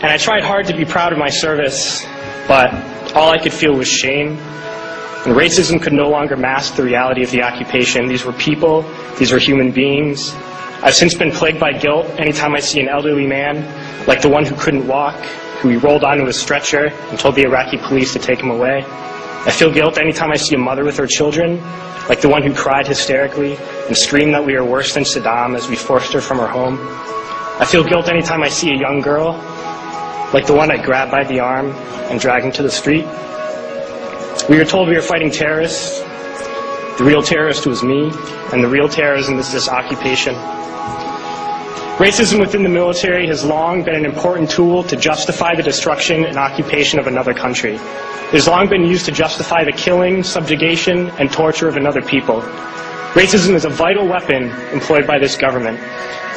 And I tried hard to be proud of my service, but all I could feel was shame. And racism could no longer mask the reality of the occupation. These were people, these were human beings. I've since been plagued by guilt anytime I see an elderly man, like the one who couldn't walk, who we rolled onto a stretcher and told the Iraqi police to take him away. I feel guilt anytime I see a mother with her children, like the one who cried hysterically and screamed that we are worse than Saddam as we forced her from her home. I feel guilt anytime I see a young girl, like the one I grabbed by the arm and dragged into the street. We were told we were fighting terrorists. The real terrorist was me, and the real terrorism is this occupation. Racism within the military has long been an important tool to justify the destruction and occupation of another country. It has long been used to justify the killing, subjugation, and torture of another people. Racism is a vital weapon employed by this government.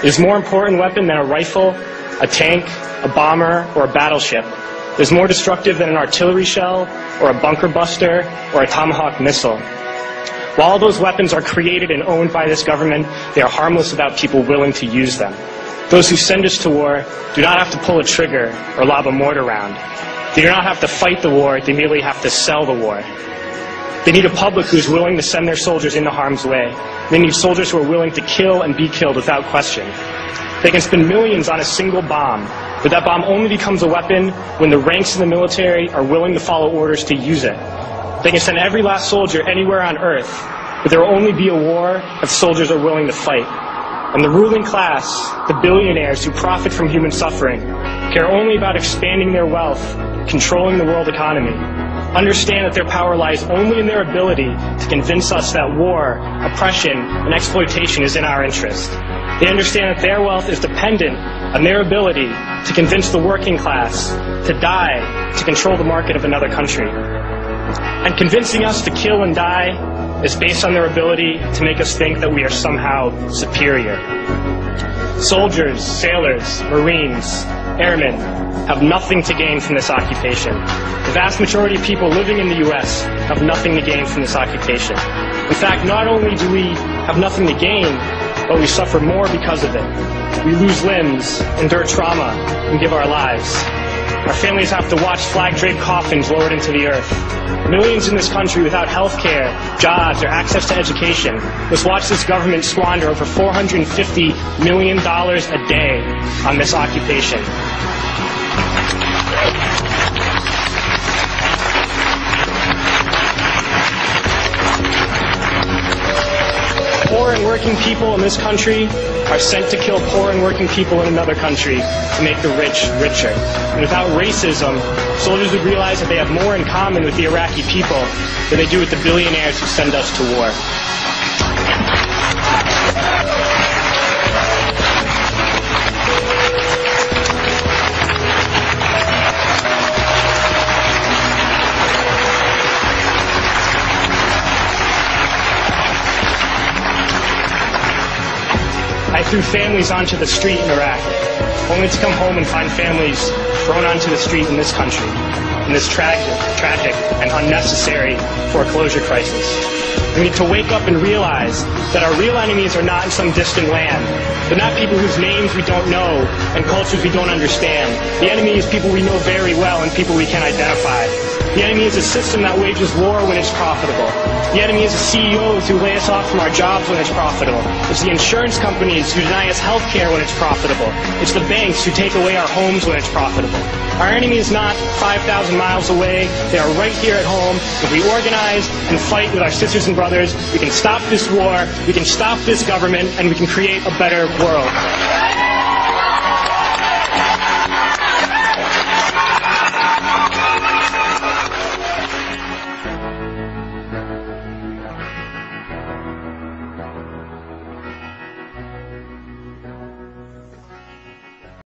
It is a more important weapon than a rifle, a tank, a bomber, or a battleship. It is more destructive than an artillery shell, or a bunker buster, or a Tomahawk missile. While those weapons are created and owned by this government, they are harmless without people willing to use them. Those who send us to war do not have to pull a trigger or lob a mortar round. They do not have to fight the war, they merely have to sell the war. They need a public who is willing to send their soldiers into harm's way. They need soldiers who are willing to kill and be killed without question. They can spend millions on a single bomb, but that bomb only becomes a weapon when the ranks in the military are willing to follow orders to use it. They can send every last soldier anywhere on earth, but there will only be a war if soldiers are willing to fight. And the ruling class, the billionaires who profit from human suffering, care only about expanding their wealth, controlling the world economy. Understand that their power lies only in their ability to convince us that war, oppression, and exploitation is in our interest. They understand that their wealth is dependent on their ability to convince the working class to die to control the market of another country. And convincing us to kill and die is based on their ability to make us think that we are somehow superior. Soldiers, sailors, Marines, airmen have nothing to gain from this occupation. The vast majority of people living in the U.S. have nothing to gain from this occupation. In fact, not only do we have nothing to gain, but we suffer more because of it. We lose limbs, endure trauma, and give our lives. Our families have to watch flag-draped coffins lowered into the earth. Millions in this country without health care, jobs, or access to education must watch this government squander over $450 million a day on this occupation. Poor and working people in this country are sent to kill poor and working people in another country to make the rich richer. And without racism, soldiers would realize that they have more in common with the Iraqi people than they do with the billionaires who send us to war. I threw families onto the street in Iraq, only to come home and find families thrown onto the street in this country, in this tragic and unnecessary foreclosure crisis. We need to wake up and realize that our real enemies are not in some distant land. They're not people whose names we don't know and cultures we don't understand. The enemy is people we know very well and people we can identify. The enemy is a system that wages war when it's profitable. The enemy is the CEOs who lay us off from our jobs when it's profitable. It's the insurance companies who deny us health care when it's profitable. It's the banks who take away our homes when it's profitable. Our enemy is not 5,000 miles away. They are right here at home. If we organize and fight with our sisters and brothers, we can stop this war, we can stop this government, and we can create a better world.